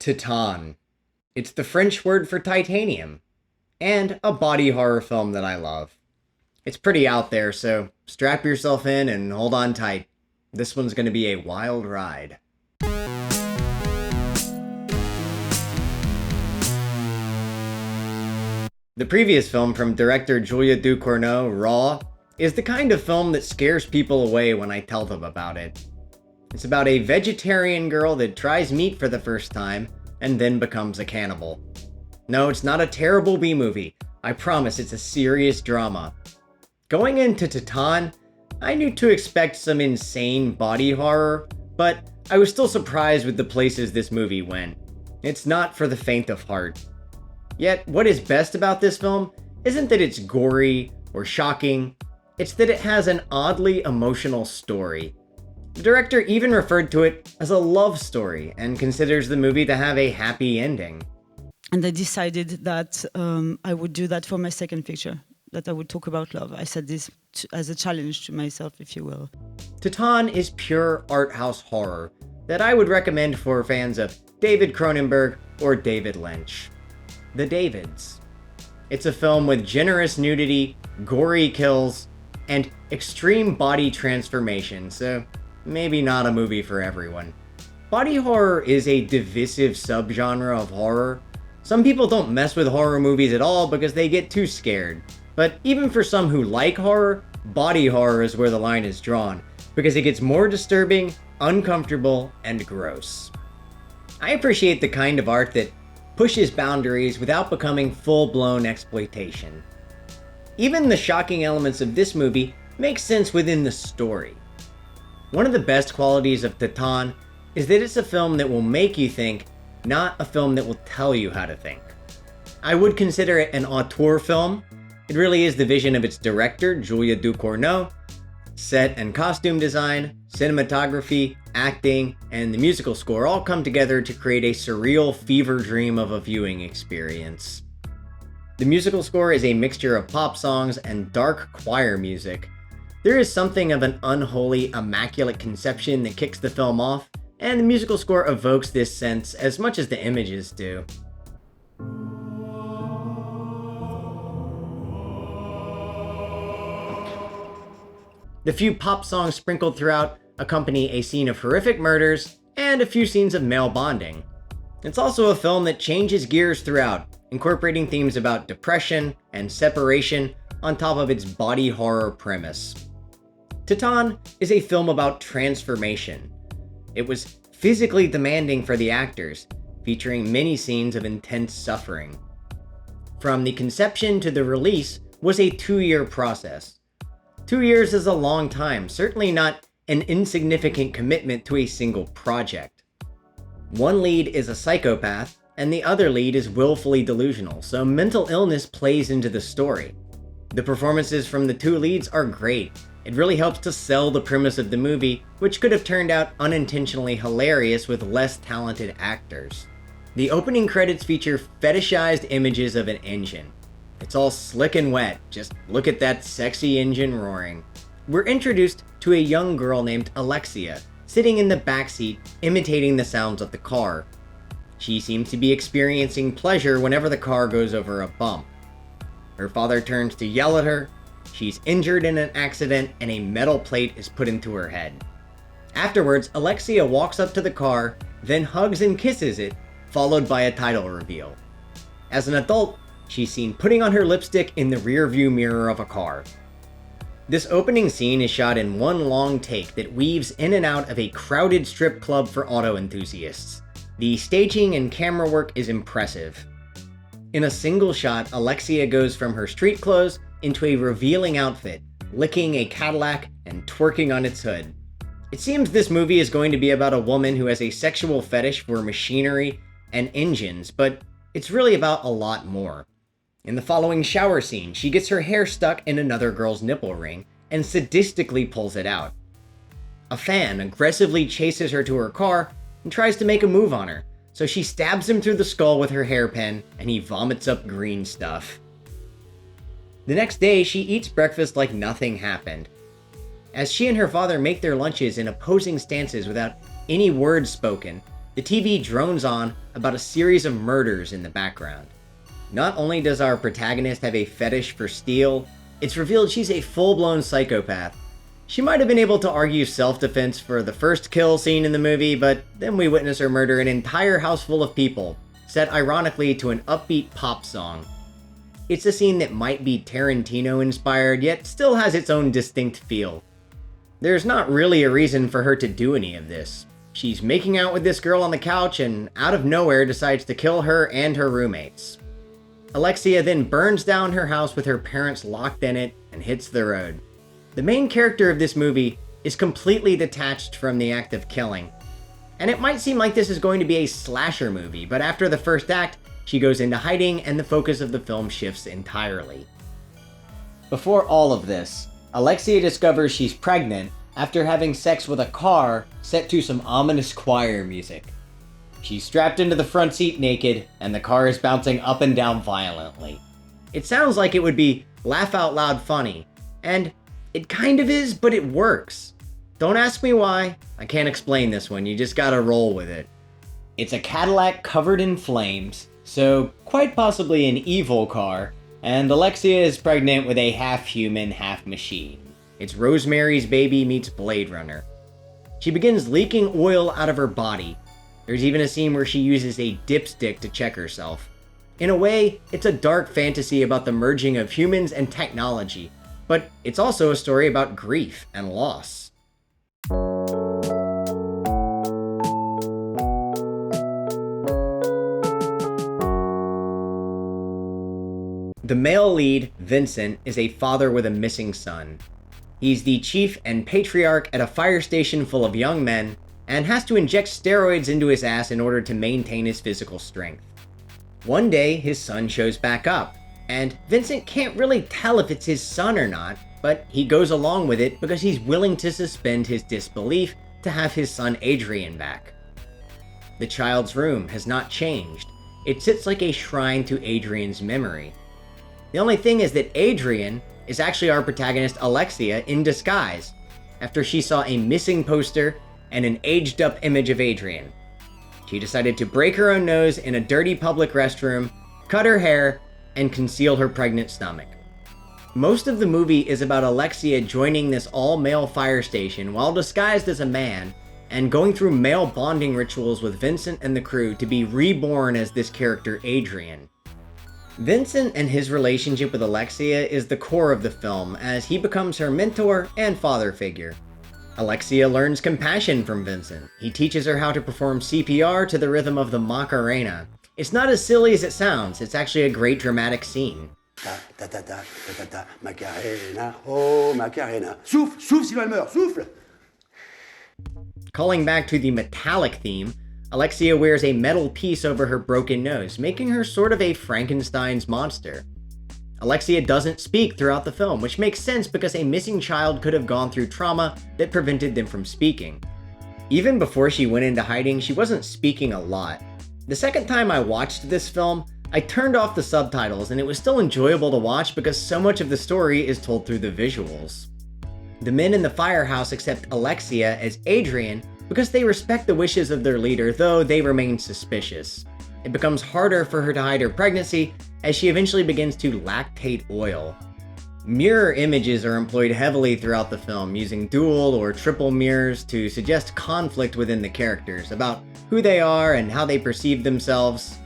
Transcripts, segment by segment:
Titane. It's the French word for titanium, and a body horror film that I love. It's pretty out there, so strap yourself in and hold on tight. This one's going to be a wild ride. The previous film from director Julia Ducournau, Raw, is the kind of film that scares people away when I tell them about it. It's about a vegetarian girl that tries meat for the first time and then becomes a cannibal. No, it's not a terrible B-movie. I promise it's a serious drama. Going into Titane, I knew to expect some insane body horror, but I was still surprised with the places this movie went. It's not for the faint of heart. Yet, what is best about this film isn't that it's gory or shocking, it's that it has an oddly emotional story. The director even referred to it as a love story and considers the movie to have a happy ending. And I decided that I would do that for my second picture, that I would talk about love. I said this as a challenge to myself, if you will. Titane is pure art house horror that I would recommend for fans of David Cronenberg or David Lynch. The Davids. It's a film with generous nudity, gory kills, and extreme body transformation, so maybe not a movie for everyone. Body horror is a divisive subgenre of horror. Some people don't mess with horror movies at all because they get too scared. But even for some who like horror, body horror is where the line is drawn, because it gets more disturbing, uncomfortable, and gross. I appreciate the kind of art that pushes boundaries without becoming full-blown exploitation. Even the shocking elements of this movie make sense within the story. One of the best qualities of Titane is that it's a film that will make you think, not a film that will tell you how to think. I would consider it an auteur film. It really is the vision of its director, Julia Ducournau. Set and costume design, cinematography, acting, and the musical score all come together to create a surreal fever dream of a viewing experience. The musical score is a mixture of pop songs and dark choir music. There is something of an unholy, immaculate conception that kicks the film off, and the musical score evokes this sense as much as the images do. The few pop songs sprinkled throughout accompany a scene of horrific murders and a few scenes of male bonding. It's also a film that changes gears throughout, incorporating themes about depression and separation on top of its body horror premise. Titane is a film about transformation. It was physically demanding for the actors, featuring many scenes of intense suffering. From the conception to the release was a 2-year process. 2 years is a long time, certainly not an insignificant commitment to a single project. One lead is a psychopath, and the other lead is willfully delusional, so mental illness plays into the story. The performances from the two leads are great. It really helps to sell the premise of the movie, which could have turned out unintentionally hilarious with less talented actors. The opening credits feature fetishized images of an engine. It's all slick and wet, just look at that sexy engine roaring. We're introduced to a young girl named Alexia, sitting in the backseat, imitating the sounds of the car. She seems to be experiencing pleasure whenever the car goes over a bump. Her father turns to yell at her. She's injured in an accident, and a metal plate is put into her head. Afterwards, Alexia walks up to the car, then hugs and kisses it, followed by a title reveal. As an adult, she's seen putting on her lipstick in the rearview mirror of a car. This opening scene is shot in one long take that weaves in and out of a crowded strip club for auto enthusiasts. The staging and camera work is impressive. In a single shot, Alexia goes from her street clothes into a revealing outfit, licking a Cadillac and twerking on its hood. It seems this movie is going to be about a woman who has a sexual fetish for machinery and engines, but it's really about a lot more. In the following shower scene, she gets her hair stuck in another girl's nipple ring and sadistically pulls it out. A fan aggressively chases her to her car and tries to make a move on her, so she stabs him through the skull with her hairpin and he vomits up green stuff. The next day, she eats breakfast like nothing happened. As she and her father make their lunches in opposing stances without any words spoken, the TV drones on about a series of murders in the background. Not only does our protagonist have a fetish for steel, it's revealed she's a full-blown psychopath. She might have been able to argue self-defense for the first kill scene in the movie, but then we witness her murder an entire house full of people, set ironically to an upbeat pop song. It's a scene that might be Tarantino-inspired, yet still has its own distinct feel. There's not really a reason for her to do any of this. She's making out with this girl on the couch and out of nowhere decides to kill her and her roommates. Alexia then burns down her house with her parents locked in it and hits the road. The main character of this movie is completely detached from the act of killing. And it might seem like this is going to be a slasher movie, but after the first act, she goes into hiding and the focus of the film shifts entirely. Before all of this, Alexia discovers she's pregnant after having sex with a car set to some ominous choir music. She's strapped into the front seat naked, and the car is bouncing up and down violently. It sounds like it would be laugh out loud funny, and it kind of is, but it works. Don't ask me why, I can't explain this one, you just gotta roll with it. It's a Cadillac covered in flames, so quite possibly an evil car, and Alexia is pregnant with a half-human, half-machine. It's Rosemary's Baby meets Blade Runner. She begins leaking oil out of her body. There's even a scene where she uses a dipstick to check herself. In a way, it's a dark fantasy about the merging of humans and technology, but it's also a story about grief and loss. The male lead, Vincent, is a father with a missing son. He's the chief and patriarch at a fire station full of young men, and has to inject steroids into his ass in order to maintain his physical strength. One day, his son shows back up, and Vincent can't really tell if it's his son or not, but he goes along with it because he's willing to suspend his disbelief to have his son Adrian back. The child's room has not changed. It sits like a shrine to Adrian's memory. The only thing is that Adrian is actually our protagonist Alexia in disguise, after she saw a missing poster and an aged up image of Adrian. She decided to break her own nose in a dirty public restroom, cut her hair, and conceal her pregnant stomach. Most of the movie is about Alexia joining this all-male fire station while disguised as a man, and going through male bonding rituals with Vincent and the crew to be reborn as this character Adrian. Vincent and his relationship with Alexia is the core of the film, as he becomes her mentor and father figure. Alexia learns compassion from Vincent. He teaches her how to perform CPR to the rhythm of the Macarena. It's not as silly as it sounds, it's actually a great dramatic scene. Ta ta ta ta ta ta Macarena, oh Macarena. Souffle, souffle sinon elle meurt, souffle. Calling back to the metallic theme, Alexia wears a metal piece over her broken nose, making her sort of a Frankenstein's monster. Alexia doesn't speak throughout the film, which makes sense because a missing child could have gone through trauma that prevented them from speaking. Even before she went into hiding, she wasn't speaking a lot. The second time I watched this film, I turned off the subtitles, and it was still enjoyable to watch because so much of the story is told through the visuals. The men in the firehouse accept Alexia as Adrian because they respect the wishes of their leader, though they remain suspicious. It becomes harder for her to hide her pregnancy as she eventually begins to lactate oil. Mirror images are employed heavily throughout the film, using dual or triple mirrors to suggest conflict within the characters about who they are and how they perceive themselves.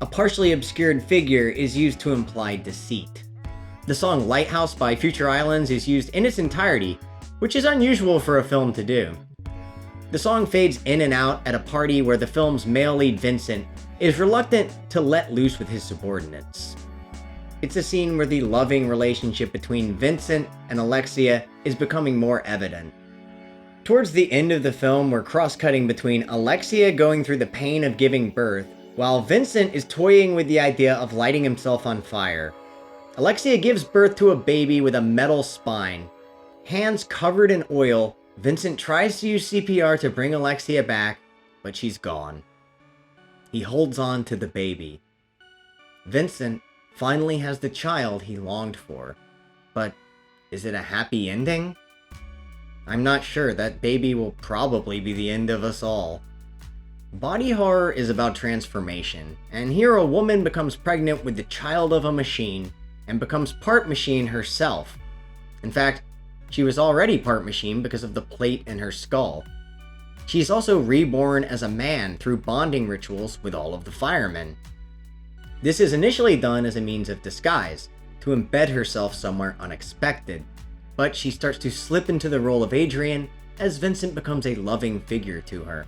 A partially obscured figure is used to imply deceit. The song Lighthouse by Future Islands is used in its entirety, which is unusual for a film to do. The song fades in and out at a party where the film's male lead Vincent is reluctant to let loose with his subordinates. It's a scene where the loving relationship between Vincent and Alexia is becoming more evident. Towards the end of the film, we're cross-cutting between Alexia going through the pain of giving birth, while Vincent is toying with the idea of lighting himself on fire. Alexia gives birth to a baby with a metal spine. Hands covered in oil, Vincent tries to use CPR to bring Alexia back, but she's gone. He holds on to the baby. Vincent finally has the child he longed for, but is it a happy ending? I'm not sure. That baby will probably be the end of us all. Body horror is about transformation, and here a woman becomes pregnant with the child of a machine and becomes part machine herself. In fact, she was already part machine because of the plate in her skull. She's also reborn as a man through bonding rituals with all of the firemen. This is initially done as a means of disguise, to embed herself somewhere unexpected, but she starts to slip into the role of Adrian as Vincent becomes a loving figure to her.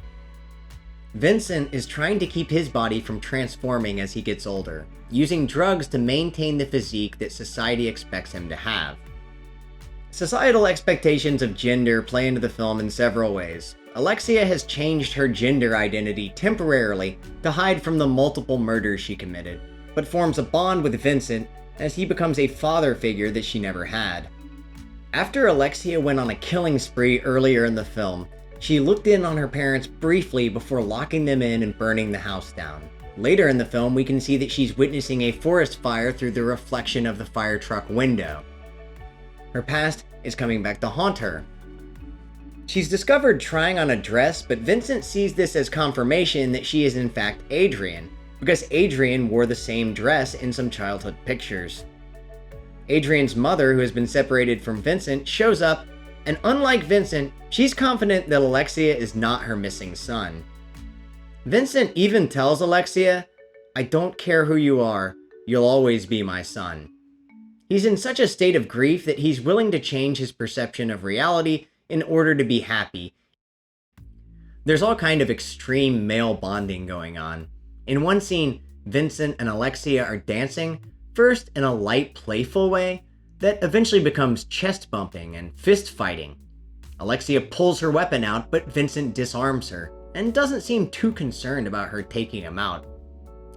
Vincent is trying to keep his body from transforming as he gets older, using drugs to maintain the physique that society expects him to have. Societal expectations of gender play into the film in several ways. Alexia has changed her gender identity temporarily to hide from the multiple murders she committed, but forms a bond with Vincent as he becomes a father figure that she never had. After Alexia went on a killing spree earlier in the film, she looked in on her parents briefly before locking them in and burning the house down. Later in the film, we can see that she's witnessing a forest fire through the reflection of the fire truck window. Her past is coming back to haunt her. She's discovered trying on a dress, but Vincent sees this as confirmation that she is in fact Adrian, because Adrian wore the same dress in some childhood pictures. Adrian's mother, who has been separated from Vincent, shows up, and unlike Vincent, she's confident that Alexia is not her missing son. Vincent even tells Alexia, "I don't care who you are, you'll always be my son." He's in such a state of grief that he's willing to change his perception of reality in order to be happy. There's all kind of extreme male bonding going on. In one scene, Vincent and Alexia are dancing, first in a light, playful way, that eventually becomes chest bumping and fist fighting. Alexia pulls her weapon out, but Vincent disarms her, and doesn't seem too concerned about her taking him out.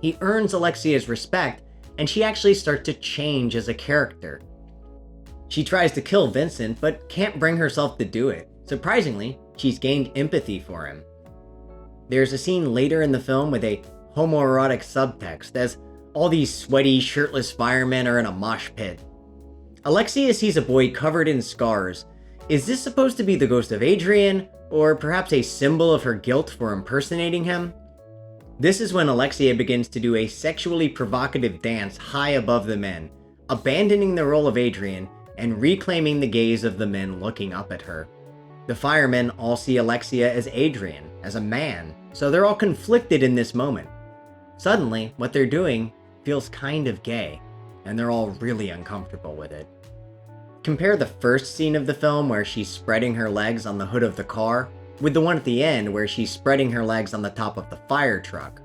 He earns Alexia's respect, and she actually starts to change as a character. She tries to kill Vincent, but can't bring herself to do it. Surprisingly, she's gained empathy for him. There's a scene later in the film with a homoerotic subtext, as all these sweaty, shirtless firemen are in a mosh pit. Alexia sees a boy covered in scars. Is this supposed to be the ghost of Adrian, or perhaps a symbol of her guilt for impersonating him? This is when Alexia begins to do a sexually provocative dance high above the men, abandoning the role of Adrian and reclaiming the gaze of the men looking up at her. The firemen all see Alexia as Adrian, as a man, so they're all conflicted in this moment. Suddenly, what they're doing feels kind of gay, and they're all really uncomfortable with it. Compare the first scene of the film where she's spreading her legs on the hood of the car with the one at the end where she's spreading her legs on the top of the fire truck.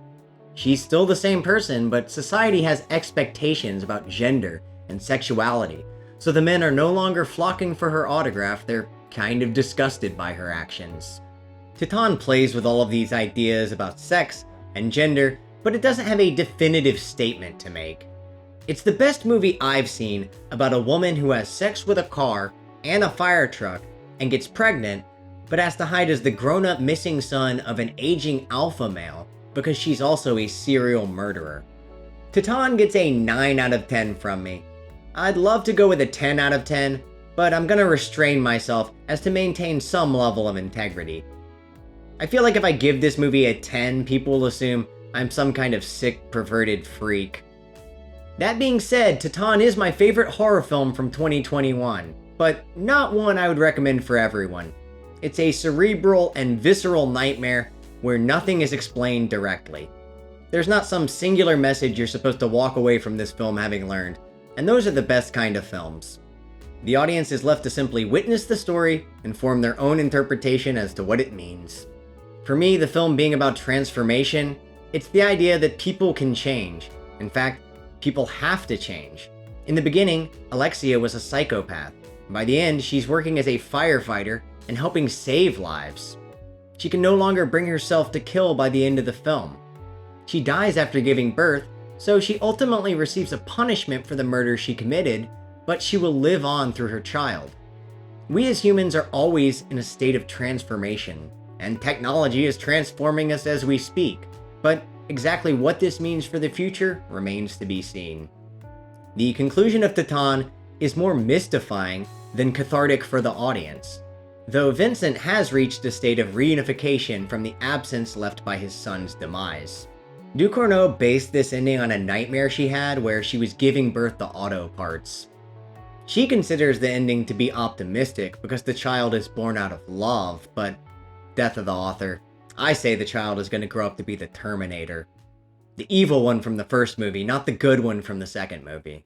She's still the same person, but society has expectations about gender and sexuality, so the men are no longer flocking for her autograph, they're kind of disgusted by her actions. Titane plays with all of these ideas about sex and gender, but it doesn't have a definitive statement to make. It's the best movie I've seen about a woman who has sex with a car and a fire truck and gets pregnant, but has to hide as the grown-up missing son of an aging alpha male because she's also a serial murderer. Titane gets a 9 out of 10 from me. I'd love to go with a 10 out of 10, but I'm gonna restrain myself as to maintain some level of integrity. I feel like if I give this movie a 10, people will assume I'm some kind of sick, perverted freak. That being said, Titane is my favorite horror film from 2021, but not one I would recommend for everyone. It's a cerebral and visceral nightmare where nothing is explained directly. There's not some singular message you're supposed to walk away from this film having learned, and those are the best kind of films. The audience is left to simply witness the story and form their own interpretation as to what it means. For me, the film being about transformation, it's the idea that people can change. In fact, people have to change. In the beginning, Alexia was a psychopath. By the end, she's working as a firefighter and helping save lives. She can no longer bring herself to kill by the end of the film. She dies after giving birth, so she ultimately receives a punishment for the murder she committed, but she will live on through her child. We as humans are always in a state of transformation, and technology is transforming us as we speak, but exactly what this means for the future remains to be seen. The conclusion of Titane is more mystifying than cathartic for the audience. though Vincent has reached a state of reunification from the absence left by his son's demise. Ducournau based this ending on a nightmare she had where she was giving birth to auto parts. She considers the ending to be optimistic because the child is born out of love, but death of the author. I say the child is going to grow up to be the Terminator. The evil one from the first movie, not the good one from the second movie.